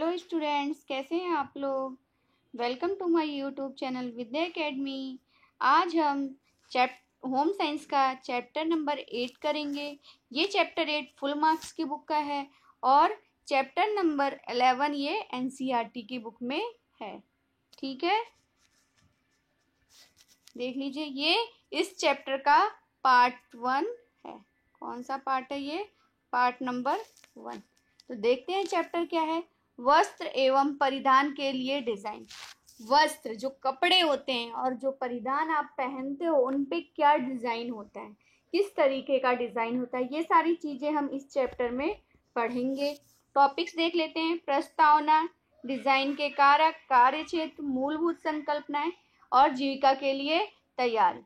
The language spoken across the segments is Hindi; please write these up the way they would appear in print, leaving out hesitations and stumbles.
हेलो स्टूडेंट्स, कैसे हैं आप लोग। Welcome to my YouTube channel Vidya academy. आज हम होम साइंस का चैप्टर नंबर 8 करेंगे। ये चैप्टर 8 फुल मार्क्स की बुक का है और चैप्टर नंबर 11 ये एनसीईआरटी की बुक में है। ठीक है, देख लीजिए, ये इस चैप्टर का पार्ट 1 है। कौन सा पार्ट है ये? Part number 1। तो देखते हैं चैप्टर क्या है। वस्त्र एवं परिधान के लिए डिजाइन। वस्त्र जो कपड़े होते हैं और जो परिधान आप पहनते हो उन पे क्या डिजाइन होता है, किस तरीके का डिजाइन होता है, ये सारी चीजें हम इस चैप्टर में पढ़ेंगे। टॉपिक्स देख लेते हैं। प्रस्तावना, डिजाइन के कारक, कार्य क्षेत्र, मूलभूत संकल्पनाएं और जीविका के लिए तैयारी।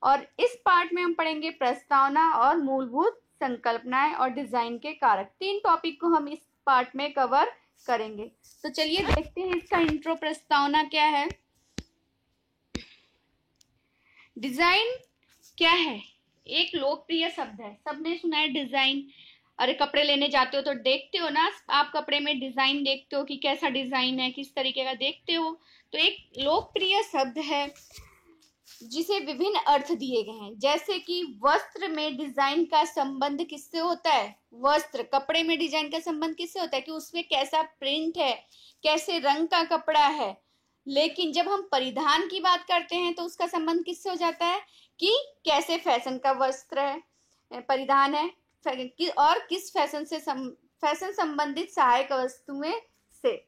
और इस पार्ट में हम पढ़ेंगे प्रस्तावना और मूलभूत संकल्पनाएं और डिजाइन के कारक। 3 टॉपिक को हम इस पार्ट में कवर करेंगे। तो चलिए देखते हैं इसका इंट्रो। प्रस्तावना क्या है? डिजाइन क्या है? एक लोकप्रिय शब्द है, सबने सुना है डिजाइन। अरे कपड़े लेने जाते हो तो देखते हो ना आप, कपड़े में डिजाइन देखते हो कि कैसा डिजाइन है, किस तरीके का देखते हो। तो एक लोकप्रिय शब्द है जिसे विभिन्न अर्थ दिए गए हैं। जैसे कि वस्त्र में डिजाइन का संबंध किससे होता है? वस्त्र, कपड़े में डिजाइन का संबंध किससे होता है? कि उसमें कैसा प्रिंट है, कैसे रंग का कपड़ा है। लेकिन जब हम परिधान की बात करते हैं तो उसका संबंध किससे हो जाता है? कि कैसे फैशन का वस्त्र है, परिधान है, और किस फैशन संबंधित सहायक वस्तुएं से।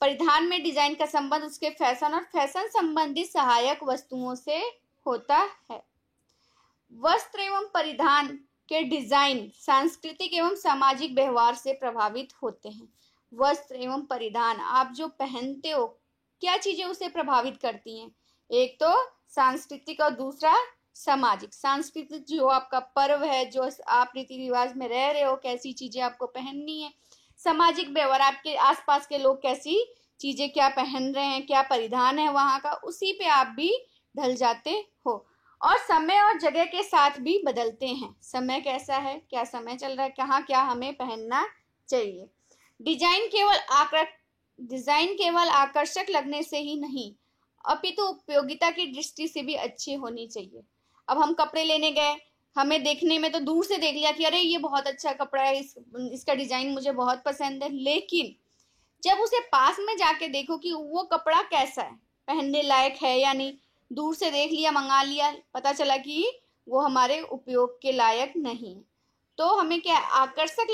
परिधान में डिजाइन का संबंध उसके फैशन और फैशन संबंधित सहायक वस्तुओं से होता है। वस्त्र एवं परिधान के डिजाइन सांस्कृतिक एवं सामाजिक व्यवहार से प्रभावित होते हैं। वस्त्र एवं परिधान आप जो पहनते हो, क्या चीजें उसे प्रभावित करती हैं? एक तो सांस्कृतिक और दूसरा सामाजिक। सांस्कृतिक जो आपका पर्व है, जो आप रीति रिवाज में रह रहे हो, कैसी चीजें आपको पहननी है। सामाजिक व्यवहार, आपके आसपास के लोग कैसी चीजें क्या पहन रहे हैं, क्या परिधान है वहां का, उसी पे आप भी ढल जाते हो। और समय और जगह के साथ भी बदलते हैं। समय कैसा है, क्या समय चल रहा है, कहाँ क्या हमें पहनना चाहिए। डिजाइन केवल आकर्षक लगने से ही नहीं, अपितु उपयोगिता की दृष्टि से भी अच्छी होनी चाहिए। अब हम कपड़े लेने गए, हमें देखने में तो दूर से देख लिया कि अरे ये बहुत अच्छा कपड़ा है, इसका डिजाइन मुझे बहुत पसंद है। लेकिन जब उसे पास में जाके देखो कि वो कपड़ा कैसा है, पहनने लायक है या नहीं, दूर से देख लिया, मंगा लिया, पता चला कि वो हमारे उपयोग के लायक नहीं। तो हमें क्या, आकर्षक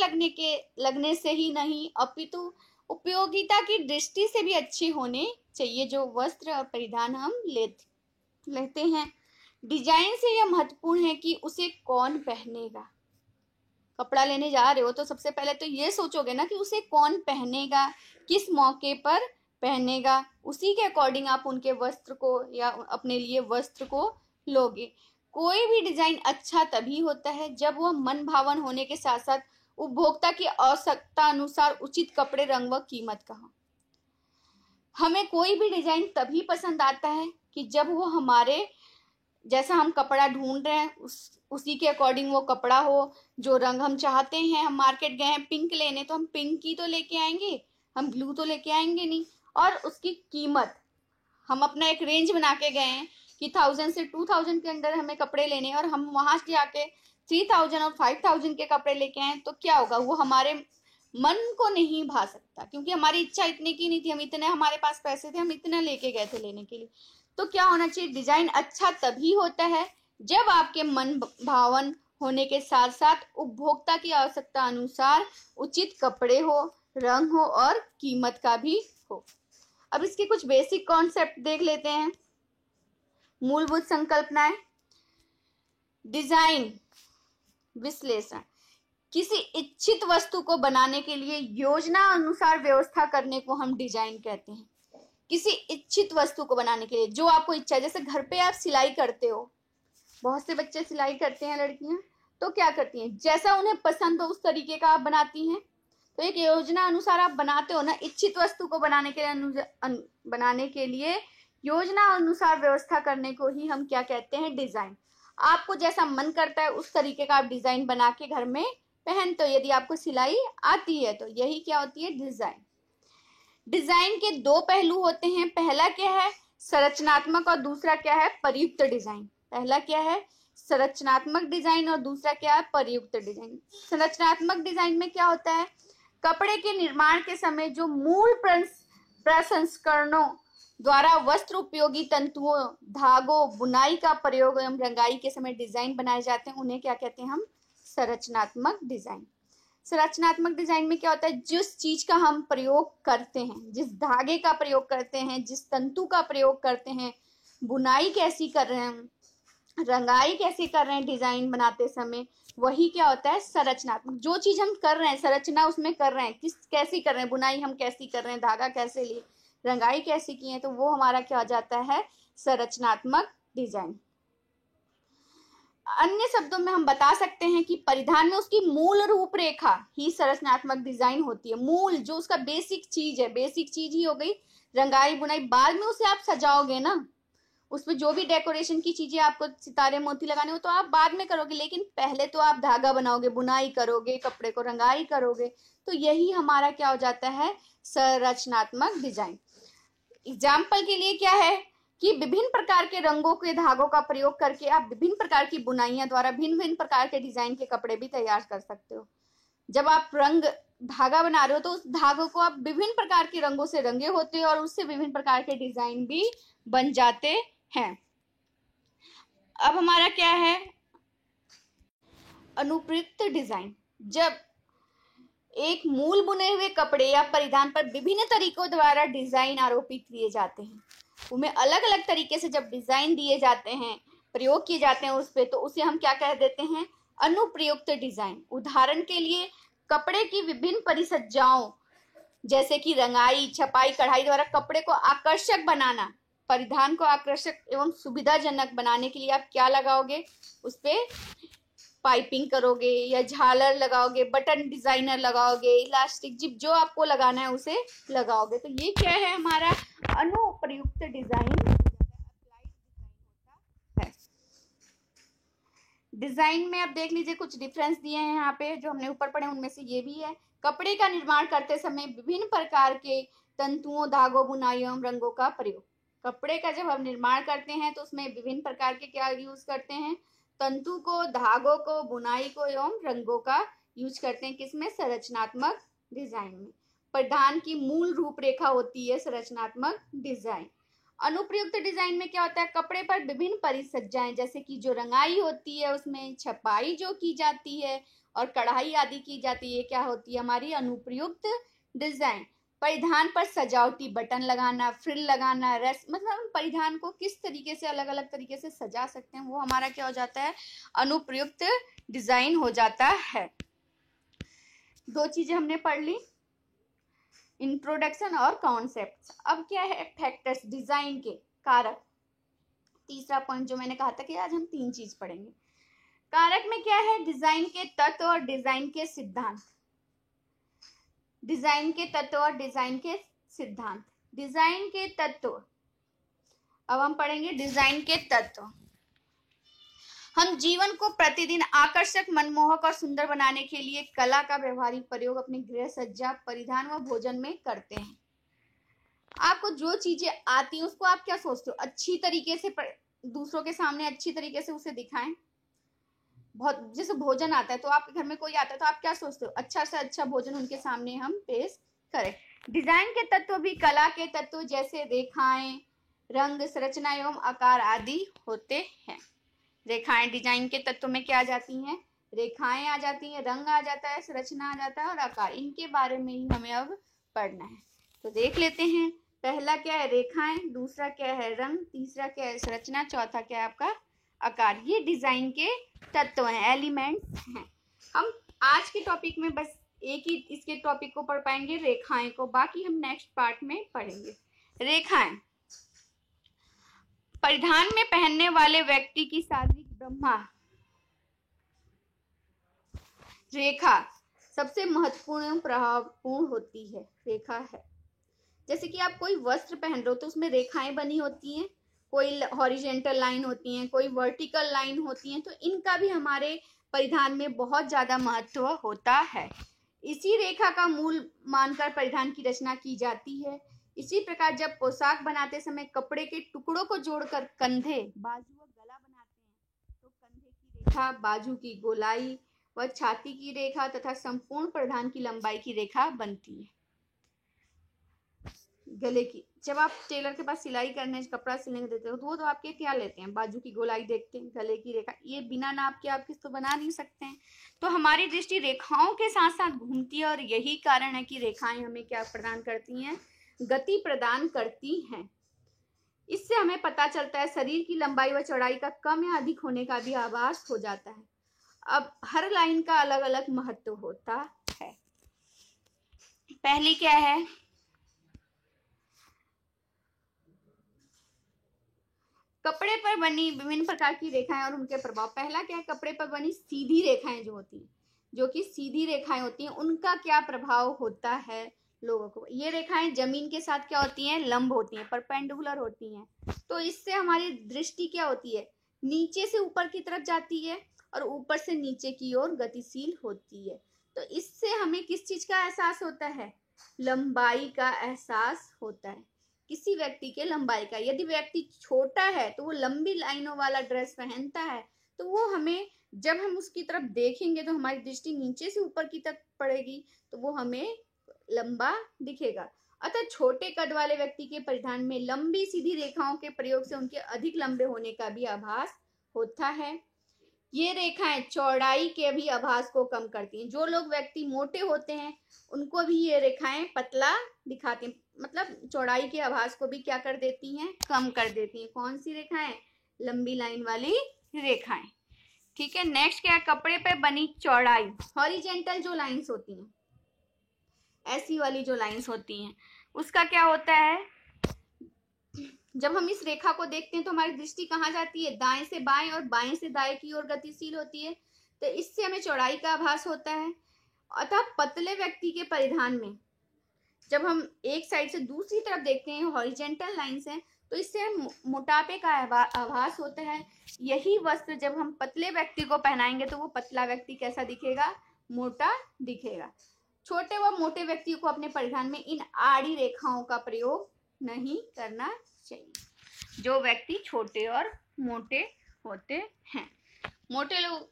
लगने से ही नहीं, अपितु उपयोगिता की दृष्टि से भी अच्छे होने चाहिए जो वस्त्र और परिधान हम लेते हैं। डिजाइन से यह महत्वपूर्ण है कि उसे कौन पहनेगा। कपड़ा लेने जा रहे हो तो सबसे पहले तो ये सोचोगे ना कि उसे कौन पहनेगा, किस मौके पर पहनेगा, उसी के अकॉर्डिंग आप उनके वस्त्र को या अपने लिए वस्त्र को लोगे। कोई भी डिजाइन अच्छा तभी होता है जब वह मन भावन होने के साथ साथ उपभोक्ता की आवश्यकता अनुसार उचित कपड़े, रंग व कीमत का हो। हमें कोई भी डिजाइन तभी पसंद आता है कि जब वो हमारे जैसा हम कपड़ा ढूंढ रहे हैं उसी के अकॉर्डिंग वो कपड़ा हो, जो रंग हम चाहते हैं। हम मार्केट गए हैं पिंक लेने, तो हम पिंक ही तो लेके आएंगे, हम ब्लू तो लेके आएंगे नहीं। और उसकी कीमत, हम अपना एक रेंज बना के गए हैं कि 1000 से 2000 के अंदर हमें कपड़े लेने, और हम वहां से जाके 3000 और 5000 के कपड़े लेके आए, तो क्या होगा, वो हमारे मन को नहीं भा सकता, क्योंकि हमारी इच्छा इतने की नहीं थी, हम इतने, हमारे पास पैसे थे, हम इतना लेके गए थे लेने के लिए। तो क्या होना चाहिए, डिजाइन अच्छा तभी होता है जब आपके मन भावन होने के साथ साथ उपभोक्ता की आवश्यकता अनुसार उचित कपड़े हो, रंग हो और कीमत का भी हो। अब इसके कुछ बेसिक कॉन्सेप्ट देख लेते हैं। मूलभूत संकल्पनाएं। डिजाइन विश्लेषण, किसी इच्छित वस्तु को बनाने के लिए योजना अनुसार व्यवस्था करने को हम डिजाइन कहते हैं। किसी इच्छित वस्तु को बनाने के लिए जो आपको इच्छा है, जैसे घर पे आप सिलाई करते हो, बहुत से बच्चे सिलाई करते हैं, लड़कियां, तो क्या करती हैं, जैसा उन्हें पसंद हो उस तरीके का आप बनाती हैं। तो एक योजना अनुसार आप बनाते हो ना, इच्छित वस्तु को बनाने के लिए योजना अनुसार व्यवस्था करने को ही हम क्या कहते हैं, डिजाइन। आपको जैसा मन करता है उस तरीके का आप डिजाइन बना के घर में पहनते हो। यदि आपको सिलाई आती है तो यही क्या होती है, डिजाइन। डिजाइन के दो पहलू होते हैं, पहला क्या है संरचनात्मक और दूसरा क्या है प्रयुक्त डिजाइन। पहला क्या है संरचनात्मक डिजाइन और दूसरा क्या है प्रयुक्त डिजाइन। संरचनात्मक डिजाइन में क्या होता है, कपड़े के निर्माण के समय जो मूल प्रसंस्करणों द्वारा वस्त्र उपयोगी तंतुओं, धागों, बुनाई का प्रयोग एवं रंगाई के समय डिजाइन बनाए जाते हैं, उन्हें क्या कहते हैं हम संरचनात्मक डिजाइन। संरचनात्मक डिजाइन में क्या होता है, जिस चीज का हम प्रयोग करते हैं, जिस धागे का प्रयोग करते हैं, जिस तंतु का प्रयोग करते हैं, बुनाई कैसी कर रहे हैं, रंगाई कैसे कर रहे हैं डिजाइन बनाते समय, वही क्या होता है संरचनात्मक। जो चीज हम कर रहे हैं संरचना उसमें कर रहे हैं, किस कैसी कर रहे हैं, बुनाई हम कैसी कर रहे हैं, धागा कैसे लिए, रंगाई कैसी की है, तो वो हमारा क्या हो जाता है संरचनात्मक डिजाइन। अन्य शब्दों में हम बता सकते हैं कि परिधान में उसकी मूल रूपरेखा ही संरचनात्मक डिजाइन होती है। मूल जो उसका बेसिक चीज है, बेसिक चीज ही हो गई रंगाई बुनाई। बाद में उसे आप सजाओगे ना, उसमें जो भी डेकोरेशन की चीजें आपको सितारे मोती लगाने हो तो आप बाद में करोगे, लेकिन पहले तो आप धागा बनाओगे, बुनाई करोगे, कपड़े को रंगाई करोगे। तो यही हमारा क्या हो जाता है संरचनात्मक डिजाइन। एग्जाम्पल के लिए क्या है कि विभिन्न प्रकार के रंगों के धागों का प्रयोग करके आप विभिन्न प्रकार की बुनाइयां द्वारा भिन्न भिन्न प्रकार के डिजाइन के कपड़े भी तैयार कर सकते हो। जब आप रंग धागा बना रहे हो तो उस धागों को आप विभिन्न प्रकार के रंगों से रंगे होते हो और उससे विभिन्न प्रकार के डिजाइन भी बन जाते हैं। अब हमारा क्या है अनुप्रयुक्त डिजाइन। जब एक मूल बुने हुए कपड़े या परिधान पर विभिन्न तरीकों द्वारा डिजाइन आरोपित किए जाते हैं, उनमें अलग अलग तरीके से जब डिजाइन दिए जाते हैं, प्रयोग किए जाते हैं उस पे, तो उसे हम क्या कह देते हैं अनुप्रयुक्त डिजाइन। उदाहरण के लिए कपड़े की विभिन्न परिसज्जाओं जैसे कि रंगाई, छपाई, कढ़ाई द्वारा कपड़े को आकर्षक बनाना, परिधान को आकर्षक एवं सुविधाजनक बनाने के लिए आप क्या लगाओगे, उस पे पाइपिंग करोगे या झालर लगाओगे, बटन डिजाइनर लगाओगे, इलास्टिक जिप जो आपको लगाना है उसे लगाओगे। तो ये क्या है हमारा अनुप्रयुक्त डिजाइन है। डिजाइन में आप देख लीजिए कुछ डिफरेंस दिए हैं यहाँ पे जो हमने ऊपर पढ़े, उनमें से ये भी है कपड़े का निर्माण करते समय विभिन्न प्रकार के तंतुओं, धागों, बुनाई एवं रंगों का प्रयोग। कपड़े का जब हम निर्माण करते हैं तो उसमें विभिन्न प्रकार के क्या यूज करते हैं, तंतु को, धागों को, बुनाई को एवं रंगों का यूज करते हैं। किसमें संरचनात्मक डिजाइन में। परिधान की मूल रूपरेखा होती है संरचनात्मक डिजाइन। अनुप्रयुक्त डिजाइन में क्या होता है, कपड़े पर विभिन्न परिसज्जाएं जैसे कि जो रंगाई होती है उसमें छपाई जो की जाती है और कढ़ाई आदि की जाती है, क्या होती है हमारी अनुप्रयुक्त डिजाइन। परिधान पर सजावटी बटन लगाना, फ्रिल लगाना, रेस, मतलब हम परिधान को किस तरीके से अलग अलग तरीके से सजा सकते हैं, वो हमारा क्या हो जाता है अनुप्रयुक्त डिजाइन हो जाता है। दो चीजें हमने पढ़ ली, इंट्रोडक्शन और कॉन्सेप्ट। अब क्या है फैक्टर्स, डिजाइन के कारक। तीसरा पॉइंट जो मैंने कहा था कि आज हम 3 चीज पढ़ेंगे। कारक में क्या है डिजाइन के तत्व और डिजाइन के सिद्धांत। डिजाइन के तत्व और डिजाइन के सिद्धांत। डिजाइन के तत्व, अब हम पढ़ेंगे डिजाइन के तत्व। हम जीवन को प्रतिदिन आकर्षक, मनमोहक और सुंदर बनाने के लिए कला का व्यवहारिक प्रयोग अपने गृह सज्जा, परिधान व भोजन में करते हैं। आपको जो चीजें आती हैं उसको आप क्या सोचते हो, अच्छी तरीके से दूसरों के सामने अच्छी तरीके से उसे दिखाएं। बहुत जैसे भोजन आता है तो आपके घर में कोई आता है तो आप क्या सोचते हो, अच्छा से अच्छा भोजन उनके सामने हम पेश करें। डिजाइन के तत्व भी कला के तत्व जैसे रेखाएं, रंग, संरचना एवं आकार आदि होते हैं। रेखाएं डिजाइन के तत्व में क्या आ जाती हैं, रेखाएं आ जाती हैं, रंग आ जाता है, संरचना आ जाता है और आकार। इनके बारे में ही हमें अब पढ़ना है, तो देख लेते हैं। पहला क्या है रेखाएं, दूसरा क्या है रंग, तीसरा क्या है संरचना, चौथा क्या है आपका आकार। ये डिजाइन के तत्व हैं, एलिमेंट्स हैं। हम आज के टॉपिक में बस एक ही इसके टॉपिक को पढ़ पाएंगे, रेखाएं को, बाकी हम नेक्स्ट पार्ट में पढ़ेंगे। रेखाएं परिधान में पहनने वाले व्यक्ति की शारीरिक ब्रह्मा रेखा सबसे महत्वपूर्ण एवं प्रभावपूर्ण होती है। रेखा है जैसे कि आप कोई वस्त्र पहन रहे हो तो उसमें रेखाएं बनी होती हैं, कोई हॉरिजेंटल लाइन होती हैं, कोई वर्टिकल लाइन होती हैं, तो इनका भी हमारे परिधान में बहुत ज्यादा महत्व होता है। इसी रेखा का मूल मानकर परिधान की रचना की जाती है। इसी प्रकार जब पोशाक बनाते समय कपड़े के टुकड़ों को जोड़कर कंधे, बाजू और गला बनाते हैं तो कंधे की रेखा, बाजू की गोलाई व छाती की रेखा तथा संपूर्ण परिधान की लंबाई की रेखा बनती है। गले की, जब आप टेलर के पास सिलाई करने कपड़ा सिलने देते हो तो वो तो आपके क्या लेते हैं, बाजू की गोलाई देखते हैं, गले की रेखा, ये बिना नाप के आप किस तो बना नहीं सकते हैं। तो हमारी दृष्टि रेखाओं के साथ साथ घूमती है और यही कारण है कि रेखाएं हमें क्या प्रदान करती हैं, गति प्रदान करती हैं। इससे हमें पता चलता है शरीर की लंबाई व चौड़ाई का कम या अधिक होने का भी आभास हो जाता है। अब हर लाइन का अलग अलग महत्व होता है। पहली क्या है, कपड़े पर बनी विभिन्न प्रकार की रेखाएं और उनके प्रभाव। पहला क्या है, कपड़े पर बनी सीधी रेखाएं जो होती हैं, जो कि सीधी रेखाएं होती हैं, उनका क्या प्रभाव होता है लोगों को। ये रेखाएं जमीन के साथ क्या होती हैं, लंब होती हैं, परपेंडिकुलर होती हैं। तो इससे हमारी दृष्टि क्या होती है, नीचे से ऊपर की तरफ जाती है और ऊपर से नीचे की ओर गतिशील होती है। तो इससे हमें किस चीज का एहसास होता है, लंबाई का एहसास होता है, किसी व्यक्ति के लंबाई का। यदि व्यक्ति छोटा है तो वो लंबी लाइनों वाला ड्रेस पहनता है तो वो हमें, जब हम उसकी तरफ देखेंगे तो हमारी दृष्टि नीचे से ऊपर की तरफ पड़ेगी तो वो हमें लंबा दिखेगा। अतः छोटे कद वाले व्यक्ति के परिधान में लंबी सीधी रेखाओं के प्रयोग से उनके अधिक लंबे होने का भी आभास होता है। ये रेखाएं चौड़ाई के भी आभास को कम करती हैं। जो लोग व्यक्ति मोटे होते हैं उनको भी ये रेखाएं पतला दिखाती हैं, मतलब चौड़ाई के आभास को भी क्या कर देती हैं, कम कर देती हैं। कौन सी रेखाएं, लंबी लाइन वाली रेखाएं। ठीक है, नेक्स्ट क्या है, कपड़े पे बनी चौड़ाई। हॉरिजेंटल जो लाइंस होती हैं, ऐसी वाली जो लाइंस होती हैं, उसका क्या होता है, जब हम इस रेखा को देखते हैं तो हमारी दृष्टि कहाँ जाती है, दाएं से बाएं और बाएं से दाएं की ओर गतिशील होती है। तो इससे हमें चौड़ाई का आभास होता है। अतः पतले व्यक्ति के परिधान में जब हम एक साइड से दूसरी तरफ देखते हैं, हॉरिजेंटल लाइंस हैं, तो इससे मोटापे का आभास होता है। यही वस्त्र जब हम पतले व्यक्ति को पहनाएंगे तो वो पतला व्यक्ति कैसा दिखेगा, मोटा दिखेगा। छोटे व मोटे व्यक्ति को अपने परिधान में इन आड़ी रेखाओं का प्रयोग नहीं करना चाहिए। जो व्यक्ति छोटे और मोटे होते हैं, मोटे लोग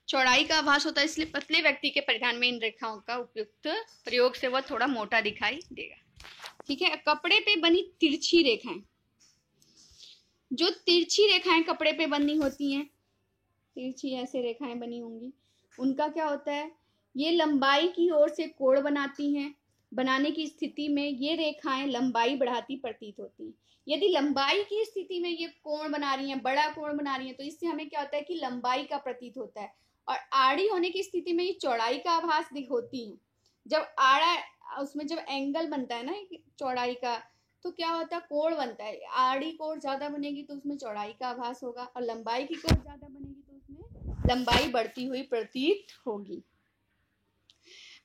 चौड़ाई का आभास होता है, इसलिए पतले व्यक्ति के परिधान में इन रेखाओं का उपयुक्त प्रयोग से वह थोड़ा मोटा दिखाई देगा। ठीक है, कपड़े पे बनी तिरछी रेखाएं, जो तिरछी रेखाएं कपड़े पे बनी होती हैं, तिरछी ऐसे रेखाएं बनी होंगी, उनका क्या होता है, ये लंबाई की ओर से कोण बनाती हैं। बनाने की स्थिति में ये रेखाएं लंबाई बढ़ाती प्रतीत होती हैं। यदि लंबाई की स्थिति में ये कोण बना रही हैं, बड़ा कोण बना रही हैं, तो इससे हमें क्या होता है कि लंबाई का प्रतीत होता है। और आड़ी होने की स्थिति में ये चौड़ाई का आभास होती है। जब आड़ा, उसमें जब एंगल बनता है ना चौड़ाई का, तो क्या होता है, कोण बनता है। आड़ी कोण ज्यादा बनेगी तो उसमें चौड़ाई का आभास होगा, और लंबाई की कोण ज्यादा बनेगी तो उसमें लंबाई बढ़ती हुई प्रतीत होगी।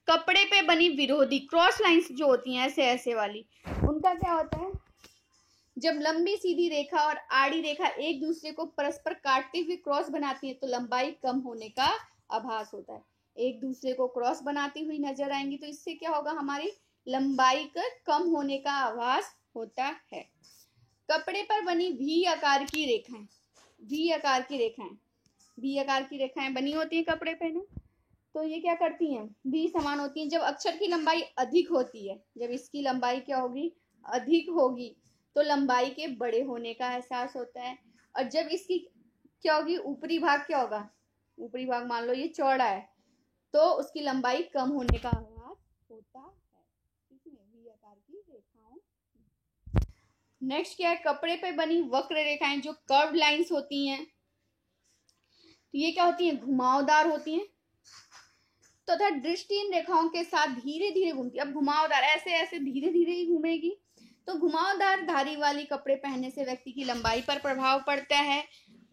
कपड़े पे बनी विरोधी क्रॉस लाइंस जो होती हैं ऐसे ऐसे वाली, उनका क्या होता है, जब लंबी सीधी रेखा और आड़ी रेखा एक दूसरे को परस्पर काटते हुए क्रॉस बनाती है तो लंबाई कम होने का आभास होता है। एक दूसरे को क्रॉस बनाती हुई नजर आएंगी तो इससे क्या होगा, हमारी लंबाई का कम होने का आभास होता है। कपड़े पर बनी वी आकार की रेखाएं, वी आकार की रेखाएं, वी आकार की रेखाएं बनी होती है कपड़े पे ना, तो ये क्या करती हैं, वी समान होती हैं। जब अक्षर की लंबाई अधिक होती है, जब इसकी लंबाई क्या होगी, अधिक होगी, तो लंबाई के बड़े होने का एहसास होता है। और जब इसकी क्या होगी, ऊपरी भाग क्या होगा, ऊपरी भाग मान लो ये चौड़ा है तो उसकी लंबाई कम होने का आभास होता है। इसमें वी आकार की रेखाओं। नेक्स्ट क्या है, कपड़े पे बनी वक्र रेखाएं जो कर्व लाइंस होती हैं, तो ये क्या होती हैं, घुमावदार होती हैं तथा तो दृष्टि इन रेखाओं के साथ धीरे धीरे घूमती है। अब घुमावदार ऐसे ऐसे धीरे धीरे ही घूमेगी, तो घुमावदार धारी वाली कपड़े पहनने से व्यक्ति की लंबाई पर प्रभाव पड़ता है।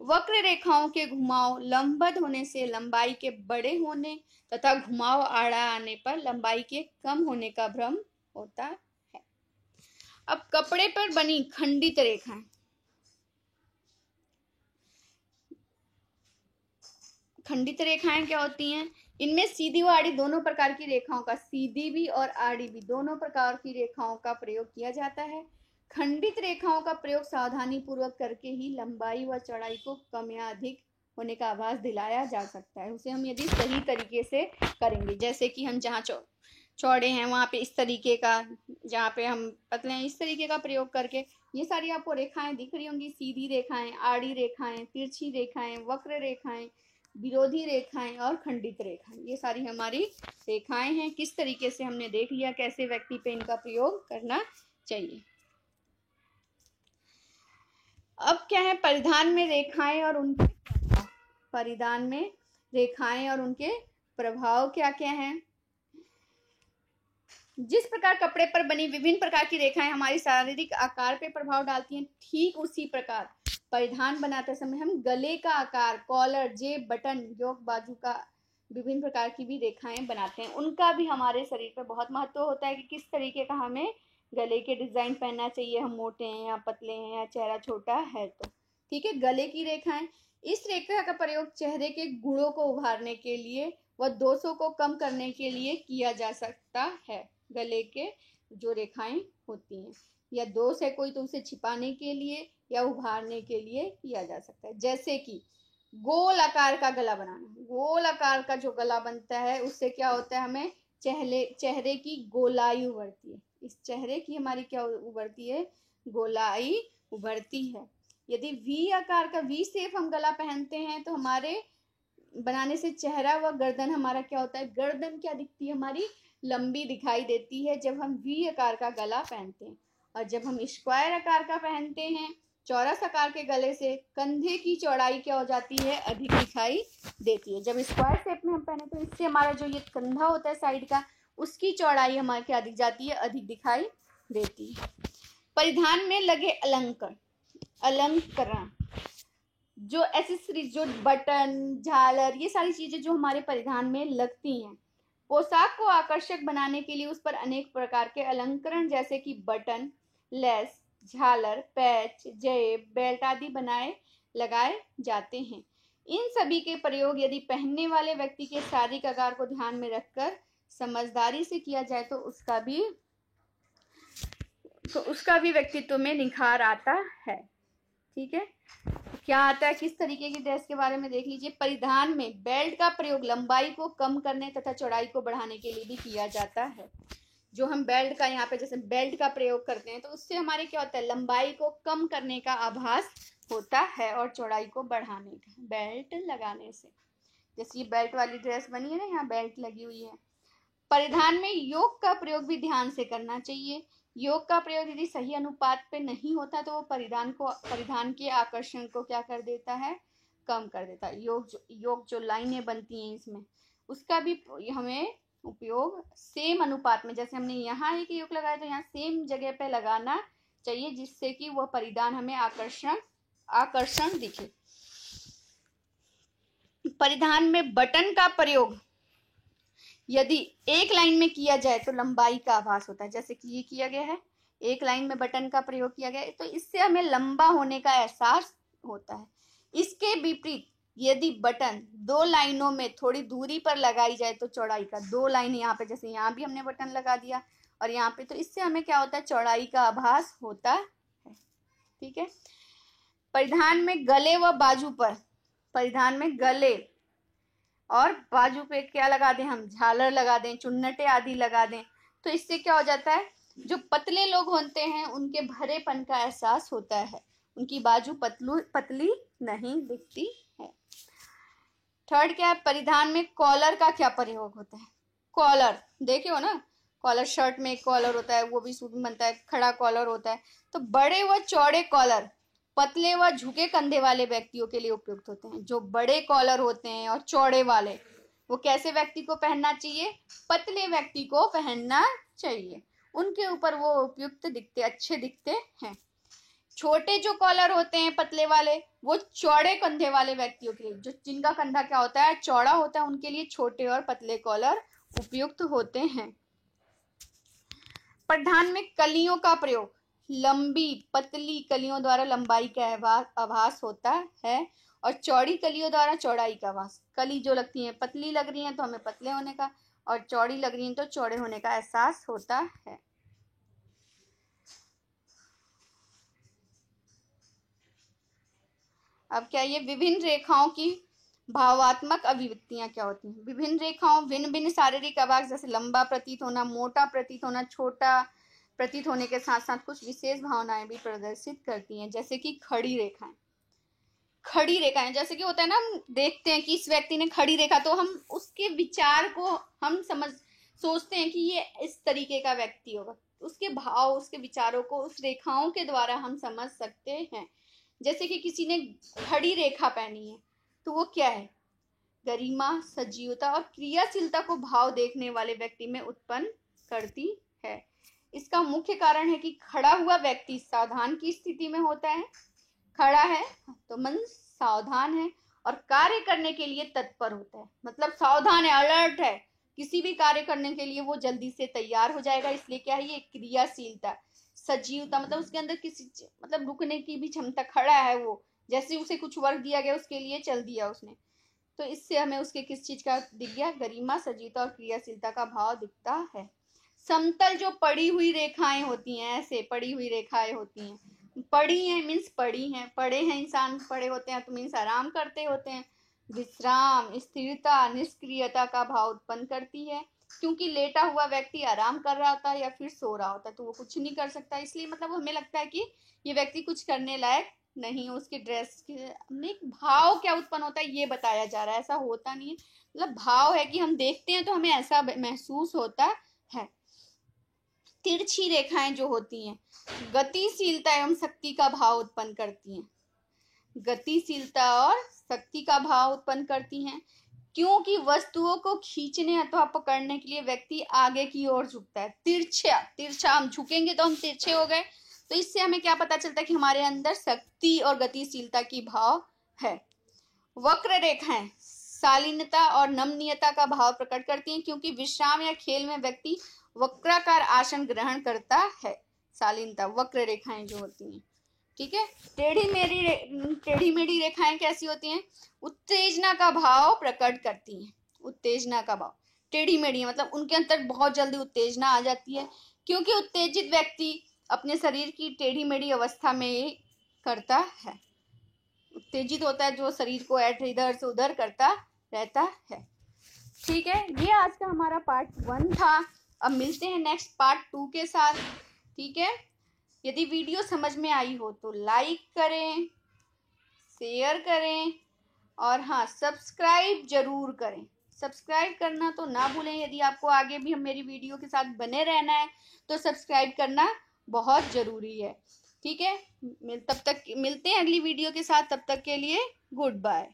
वक्र रेखाओं के घुमाव लंबवत होने से लंबाई के बड़े होने तथा घुमाव आड़ा आने पर लंबाई के कम होने का भ्रम होता है। अब कपड़े पर बनी खंडित रेखाएं, खंडित रेखाएं क्या होती हैं, इनमें सीधी व आड़ी दोनों प्रकार की रेखाओं का, सीधी भी और आड़ी भी दोनों प्रकार की रेखाओं का प्रयोग किया जाता है। खंडित रेखाओं का प्रयोग सावधानी पूर्वक करके ही लंबाई व चौड़ाई को कम या अधिक होने का आभास दिलाया जा सकता है। उसे हम यदि सही तरीके से करेंगे, जैसे कि हम जहाँ चौड़े हैं वहां पे इस तरीके का, जहाँ पे हम पतले हैं इस तरीके का प्रयोग करके, ये सारी आपको रेखाएं दिख रही होंगी, सीधी रेखाएं, आड़ी रेखाएं, तिरछी रेखाएं, वक्र रेखाएं, विरोधी रेखाएं और खंडित रेखाएं, ये सारी हमारी रेखाएं हैं। किस तरीके से हमने देख लिया कैसे व्यक्ति पे इनका प्रयोग करना चाहिए। अब क्या है, परिधान में रेखाएं और उनके प्रभाव। परिधान में रेखाएं और उनके प्रभाव क्या क्या हैं। जिस प्रकार कपड़े पर बनी विभिन्न प्रकार की रेखाएं हमारी शारीरिक आकार पे प्रभाव डालती हैं, ठीक उसी प्रकार परिधान बनाते समय हम गले का आकार, कॉलर, जेब, बटन, योक, बाजू का विभिन्न प्रकार की भी रेखाएं बनाते हैं। उनका भी हमारे शरीर पर बहुत महत्व होता है कि किस तरीके का हमें गले के डिजाइन पहनना चाहिए, हम मोटे हैं या पतले हैं या चेहरा छोटा है तो। ठीक है, गले की रेखाएं, इस रेखा का प्रयोग चेहरे के गुणों को उभारने के लिए व दोषों को कम करने के लिए किया जा सकता है। गले के जो रेखाएं होती हैं या दोष है कोई तो उसे छिपाने के लिए या उभारने के लिए किया जा सकता है। जैसे कि गोल आकार का गला बनाना, गोल आकार का जो गला बनता है उससे क्या होता है, हमें चेहरे की गोलाई उभरती है। इस चेहरे की हमारी क्या उभरती है, गोलाई उभरती है। यदि वी आकार का, वी शेप हम गला पहनते हैं तो हमारे बनाने से चेहरा व गर्दन हमारा क्या होता है, गर्दन क्या दिखती है, हमारी लंबी दिखाई देती है जब हम वी आकार का गला पहनते हैं। और जब हम स्क्वायर आकार का पहनते हैं, चौरस आकार के गले से कंधे की चौड़ाई क्या हो जाती है, अधिक दिखाई देती है। जब स्क्वायर शेप में हम पहने तो इससे हमारा जो ये कंधा होता है साइड का, उसकी चौड़ाई हमारे क्या दिख जाती है, अधिक दिखाई देती है। परिधान में लगे अलंकरण, जो एसेसरीज, जो बटन, झालर, ये सारी चीजें जो हमारे परिधान में लगती हैं, पोशाक को आकर्षक बनाने के लिए उस पर अनेक प्रकार के अलंकरण जैसे कि बटन, लेस, झालर, पैच, जेब, बेल्ट आदि लगाए जाते हैं। इन सभी के प्रयोग यदि पहनने वाले व्यक्ति के शारीरिक आकार को ध्यान में रखकर समझदारी से किया जाए तो उसका भी व्यक्तित्व में निखार आता है। ठीक है, क्या आता है, किस तरीके की ड्रेस के बारे में देख लीजिए। परिधान में बेल्ट का प्रयोग लंबाई को कम करने तथा चौड़ाई को बढ़ाने के लिए भी किया जाता है। जो हम बेल्ट का यहाँ पे जैसे बेल्ट का प्रयोग करते हैं तो उससे हमारे क्या होता है, लंबाई को कम करने का आभास होता है और चौड़ाई को बढ़ाने का, बेल्ट लगाने से। जैसे ये बेल्ट वाली ड्रेस बनी है ना, यहाँ बेल्ट लगी हुई है। परिधान में योग का प्रयोग भी ध्यान से करना चाहिए। योग का प्रयोग यदि सही अनुपात पे नहीं होता तो वो परिधान के आकर्षण को क्या कर देता है, कम कर देता है। योग जो लाइनें बनती हैं इसमें, उसका भी हमें उपयोग सेम अनुपात में, जैसे हमने यहाँ एक योग लगाया तो यहाँ सेम जगह पे लगाना चाहिए जिससे कि वह परिधान हमें आकर्षण दिखे। परिधान में बटन का प्रयोग यदि एक लाइन में किया जाए तो लंबाई का आभास होता है, जैसे कि ये किया गया है, एक लाइन में बटन का प्रयोग किया गया है तो इससे हमें लंबा होने का एहसास होता है। इसके विपरीत यदि बटन दो लाइनों में थोड़ी दूरी पर लगाई जाए तो चौड़ाई का, दो लाइन यहाँ पे, जैसे यहाँ भी हमने बटन लगा दिया और यहाँ पे, तो इससे हमें क्या होता है, चौड़ाई का आभास होता है। ठीक है, परिधान में गले व बाजू पर, परिधान में गले और बाजू पे क्या लगा दें, हम झालर लगा दें, चुन्नटे आदि लगा दें तो इससे क्या हो जाता है, जो पतले लोग होते हैं उनके भरेपन का एहसास होता है, उनकी बाजू पतली नहीं दिखती है। थर्ड क्या है, परिधान में कॉलर का क्या प्रयोग होता है। कॉलर देखे हो ना, कॉलर शर्ट में एक कॉलर होता है, वो भी सूट में बनता है, खड़ा कॉलर होता है। तो बड़े व चौड़े कॉलर पतले व झुके कंधे वाले व्यक्तियों के लिए उपयुक्त होते हैं। जो बड़े कॉलर होते हैं और चौड़े वाले, वो कैसे व्यक्ति को पहनना चाहिए, पतले व्यक्ति को पहनना चाहिए, उनके ऊपर वो उपयुक्त दिखते, अच्छे दिखते हैं। छोटे जो कॉलर होते हैं पतले वाले, वो चौड़े कंधे वाले व्यक्तियों के लिए, जो जिनका कंधा क्या होता है, चौड़ा होता है, उनके लिए छोटे और पतले कॉलर उपयुक्त होते हैं। परिधान में कलियों का प्रयोग, लंबी पतली कलियों द्वारा लंबाई का आभास होता है। और चौड़ी कलियों द्वारा चौड़ाई का आभास। कली जो लगती है पतली लग रही है तो हमें पतले होने का, और चौड़ी लग रही है तो चौड़े होने का एहसास होता है। अब क्या, ये विभिन्न रेखाओं की भावात्मक अभिव्यक्तियां क्या होती हैं? विभिन्न रेखाओं भिन्न भिन्न शारीरिक आवाज, जैसे लंबा प्रतीत होना, मोटा प्रतीत होना, छोटा प्रतीत होने के साथ साथ कुछ विशेष भावनाएं भी प्रदर्शित करती हैं, जैसे कि खड़ी रेखाएं। खड़ी रेखाएं जैसे कि होता है ना, हम देखते हैं कि इस व्यक्ति ने खड़ी रेखा, तो हम उसके विचार को हम सोचते हैं कि ये इस तरीके का व्यक्ति होगा। उसके भाव, उसके विचारों को उस रेखाओं के द्वारा हम समझ सकते हैं। जैसे कि किसी ने खड़ी रेखा पहनी है तो वो क्या है? गरिमा, सजीवता और क्रियाशीलता को भाव देखने वाले व्यक्ति में उत्पन्न करती है। इसका मुख्य कारण है कि खड़ा हुआ व्यक्ति सावधान की स्थिति में होता है। खड़ा है तो मन सावधान है और कार्य करने के लिए तत्पर होता है, मतलब सावधान है, अलर्ट है, किसी भी कार्य करने के लिए वो जल्दी से तैयार हो जाएगा। इसलिए क्या है, ये क्रियाशीलता। सजीवता मतलब उसके अंदर किसी मतलब रुकने की भी क्षमता, खड़ा है वो, जैसे उसे कुछ वर्क दिया गया उसके लिए चल दिया उसने। तो इससे हमें उसके किस चीज का दिख गया? गरिमा, सजीवता और क्रियाशीलता का भाव दिखता है। समतल जो पड़ी हुई रेखाएं होती हैं, ऐसे पड़ी हुई रेखाएं होती हैं, पड़ी हैं मीन्स पड़ी हैं, पड़े हैं, इंसान पड़े होते हैं तो मीन्स आराम करते होते हैं। विश्राम, स्थिरता, निष्क्रियता का भाव उत्पन्न करती है, क्योंकि लेटा हुआ व्यक्ति आराम कर रहा होता है या फिर सो रहा होता है तो वो कुछ नहीं कर सकता, इसलिए मतलब हमें लगता है कि ये व्यक्ति कुछ करने लायक नहीं है। उसके ड्रेस में एक भाव क्या उत्पन्न होता है ये बताया जा रहा है, ऐसा होता नहीं है, मतलब भाव है कि हम देखते हैं तो हमें ऐसा महसूस होता है। तिरछी रेखाएं जो होती हैं, गतिशीलता एवं शक्ति का भाव उत्पन्न करती हैं। गतिशीलता और शक्ति का भाव उत्पन्न करती हैं, क्योंकि वस्तुओं को खींचने अथवा पकड़ने के लिए व्यक्ति आगे की ओर झुकता है। तिरछा हम झुकेंगे तो हम तिरछे हो गए, तो इससे हमें क्या पता चलता है कि हमारे अंदर शक्ति और गतिशीलता की भाव है। वक्र रेखाएं शालीनता और नमनीयता का भाव प्रकट करती हैं, क्योंकि विश्राम या खेल में व्यक्ति वक्राकार आसन ग्रहण करता है। शालीनता, वक्र रेखाएं जो होती हैं, ठीक है। टेढ़ी मेढ़ी रेखाएं कैसी होती हैं? उत्तेजना का भाव प्रकट करती हैं। उत्तेजना का भाव, टेढ़ी मेढ़ी मतलब उनके अंदर बहुत जल्दी उत्तेजना आ जाती है, क्योंकि उत्तेजित व्यक्ति अपने शरीर की टेढ़ी मेढ़ी अवस्था में करता है। उत्तेजित होता है जो शरीर को इधर से उधर करता रहता है। ठीक है, ये आज का हमारा पार्ट 1 था। अब मिलते हैं नेक्स्ट पार्ट 2 के साथ। ठीक है, यदि वीडियो समझ में आई हो तो लाइक करें, शेयर करें और हाँ, सब्सक्राइब जरूर करें। सब्सक्राइब करना तो ना भूलें। यदि आपको आगे भी हम मेरी वीडियो के साथ बने रहना है तो सब्सक्राइब करना बहुत ज़रूरी है। ठीक है, तब तक मिलते हैं अगली वीडियो के साथ। तब तक के लिए गुड बाय।